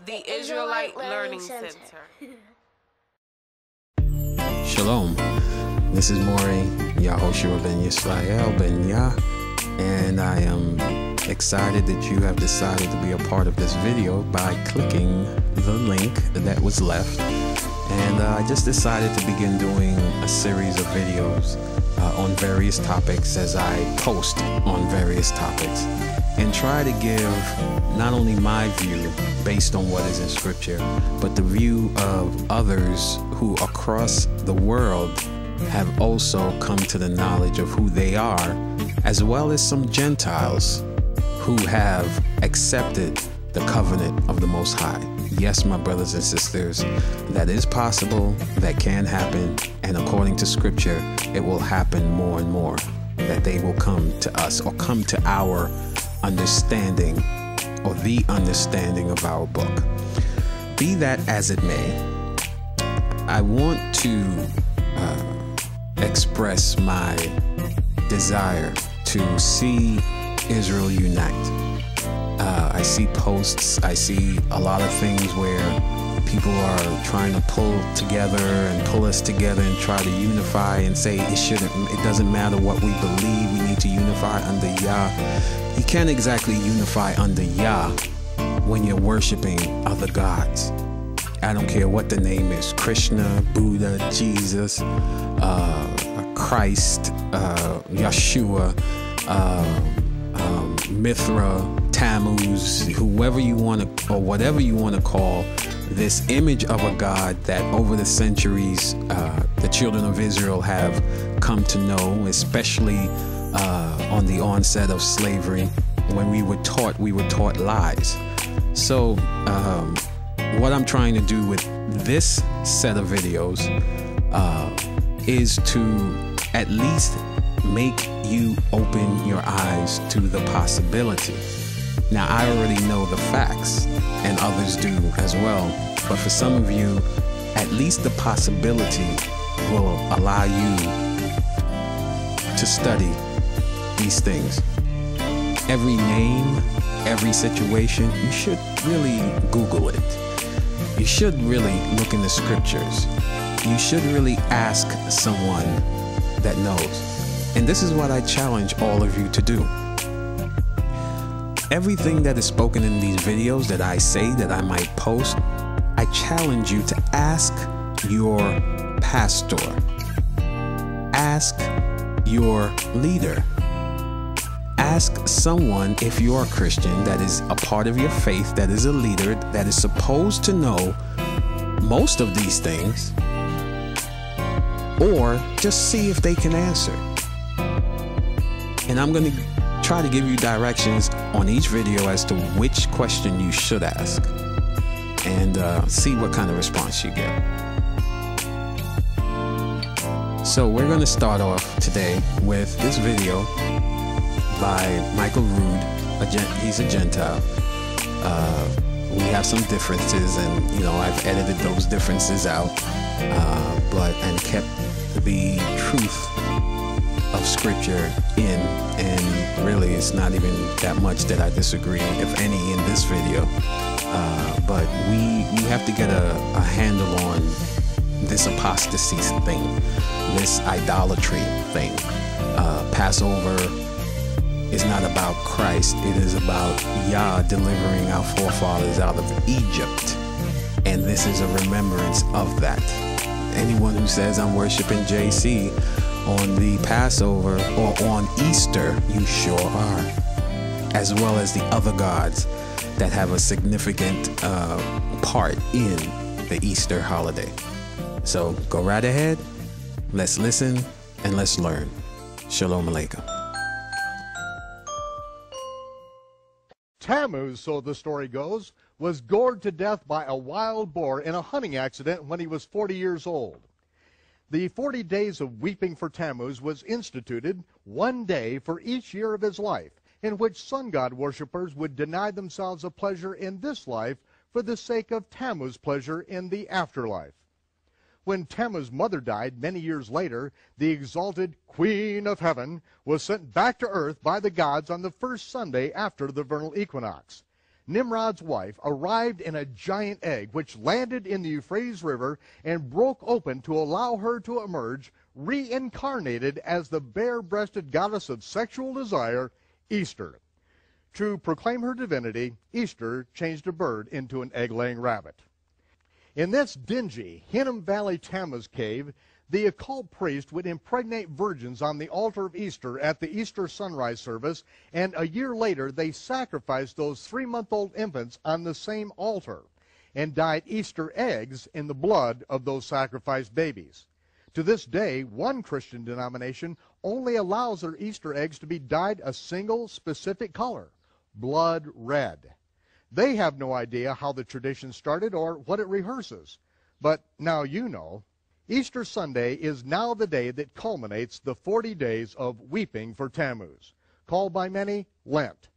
The Israelite Learning Center. Shalom. This is Moreh, Yahoshua ben Yisrael ben Yah, and I am excited that you have decided to be a part of this video by clicking the link that was left. And I just decided to begin doing a series of videos on various topics as I post on various topics, and try to give not only my view based on what is in Scripture, but the view of others who across the world have also come to the knowledge of who they are, as well as some Gentiles who have accepted the covenant of the Most High. Yes, my brothers and sisters, that is possible, that can happen, and according to Scripture, it will happen more and more, that they will come to us or come to our understanding or the understanding of our book. Be that as it may, I want to express my desire to see Israel unite. I see posts, I see a lot of things where people are trying to pull together and pull us together and try to unify and say it doesn't matter what we believe, we need to unify under Yah. You can't exactly unify under Yah when you're worshiping other gods. I don't care what the name is, Krishna, Buddha, Jesus, Christ, Yeshua, Mithra, Tammuz, whoever you want to, or whatever you want to call this image of a God that over the centuries the children of Israel have come to know, especially on the onset of slavery, when we were taught lies. So what I'm trying to do with this set of videos is to at least make you open your eyes to the possibility. Now, I already know the facts, and others do as well, but for some of you, at least the possibility will allow you to study these things. Every name, every situation, you should really Google it. You should really look in the Scriptures. You should really ask someone that knows. And this is what I challenge all of you to do. Everything that is spoken in these videos that I say, that I might post, I challenge you to ask your pastor. Ask your leader. Ask someone, if you are a Christian, that is a part of your faith, that is a leader, that is supposed to know most of these things, or just see if they can answer. And I'm going to try to give you directions on each video as to which question you should ask, and see what kind of response you get. So we're going to start off today with this video by Michael Rood. He's a Gentile. We have some differences, and I've edited those differences out, and kept the truth of Scripture in, and really it's not even that much that I disagree, if any, in this video, but we have to get a handle on this apostasy thing, this idolatry thing. Passover is not about Christ, it is about Yah delivering our forefathers out of Egypt, and this is a remembrance of that. Anyone who says I'm worshiping JC on the Passover or on Easter, you sure are, as well as the other gods that have a significant part in the Easter holiday. So go right ahead, let's listen and let's learn. Shalom Aleichem. Tammuz, so the story goes, was gored to death by a wild boar in a hunting accident when he was 40 years old. The 40 days of weeping for Tammuz was instituted, one day for each year of his life, in which sun god worshippers would deny themselves a pleasure in this life for the sake of Tammuz's pleasure in the afterlife. When Tammuz's mother died many years later, the exalted Queen of Heaven was sent back to earth by the gods on the first Sunday after the vernal equinox. Nimrod's wife arrived in a giant egg which landed in the Euphrates River and broke open to allow her to emerge, reincarnated as the bare-breasted goddess of sexual desire, Easter. To proclaim her divinity, Easter changed a bird into an egg-laying rabbit. In this dingy Hinnom Valley Tammuz cave, the occult priest would impregnate virgins on the altar of Easter at the Easter sunrise service, and a year later they sacrificed those 3-month-old infants on the same altar and dyed Easter eggs in the blood of those sacrificed babies. To this day, one Christian denomination only allows their Easter eggs to be dyed a single specific color, blood red. They have no idea how the tradition started or what it rehearses. But now you know. Easter Sunday is now the day that culminates the 40 days of weeping for Tammuz, called by many Lent.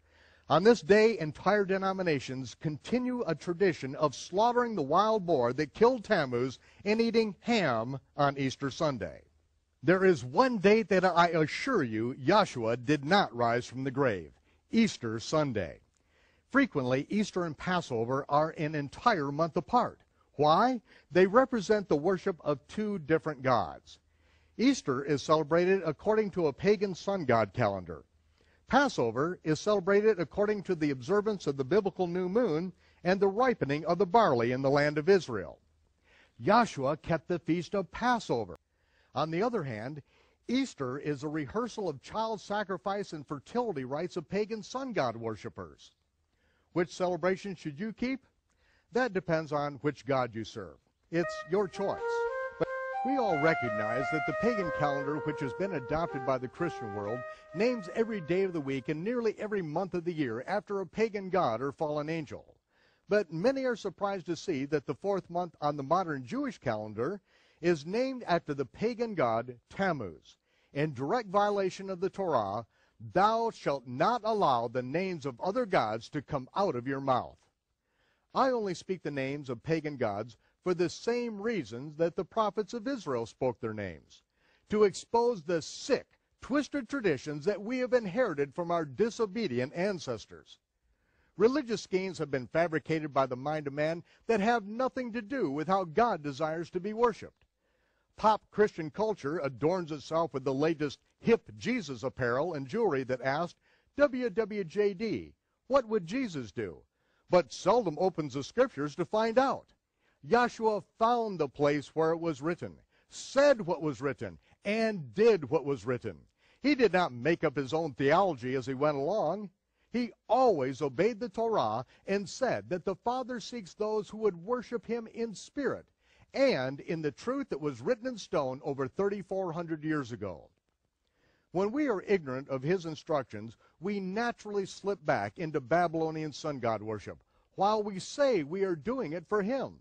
On this day, entire denominations continue a tradition of slaughtering the wild boar that killed Tammuz and eating ham on Easter Sunday. There is one date that I assure you Yahshua did not rise from the grave, Easter Sunday. Frequently, Easter and Passover are an entire month apart. Why? They represent the worship of two different gods. Easter is celebrated according to a pagan sun god calendar. Passover is celebrated according to the observance of the biblical new moon and the ripening of the barley in the land of Israel. Yahshua kept the feast of Passover. On the other hand, Easter is a rehearsal of child sacrifice and fertility rites of pagan sun god worshippers. Which celebration should you keep? That depends on which God you serve. It's your choice. But we all recognize that the pagan calendar, which has been adopted by the Christian world, names every day of the week and nearly every month of the year after a pagan god or fallen angel. But many are surprised to see that the 4th month on the modern Jewish calendar is named after the pagan god Tammuz. In direct violation of the Torah, thou shalt not allow the names of other gods to come out of your mouth. I only speak the names of pagan gods for the same reasons that the prophets of Israel spoke their names, to expose the sick, twisted traditions that we have inherited from our disobedient ancestors. Religious schemes have been fabricated by the mind of man that have nothing to do with how God desires to be worshipped. Pop Christian culture adorns itself with the latest hip Jesus apparel and jewelry that asked, WWJD, what would Jesus do? But seldom opens the scriptures to find out. Yahshua found the place where it was written, said what was written, and did what was written. He did not make up his own theology as he went along. He always obeyed the Torah and said that the Father seeks those who would worship him in spirit and in the truth that was written in stone over 3,400 years ago. When we are ignorant of his instructions, we naturally slip back into Babylonian sun god worship, while we say we are doing it for him.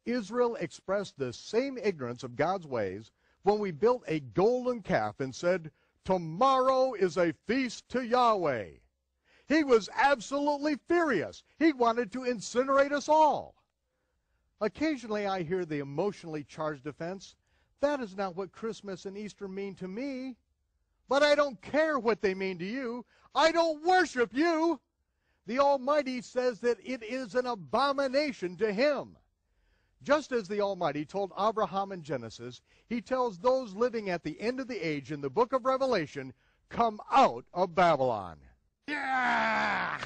Israel expressed the same ignorance of God's ways when we built a golden calf and said, tomorrow is a feast to Yahweh. He was absolutely furious. He wanted to incinerate us all. Occasionally I hear the emotionally charged defense, that is not what Christmas and Easter mean to me. But I don't care what they mean to you. I don't worship you. The Almighty says that it is an abomination to him. Just as the Almighty told Abraham in Genesis, he tells those living at the end of the age in the book of Revelation, come out of Babylon. Yeah!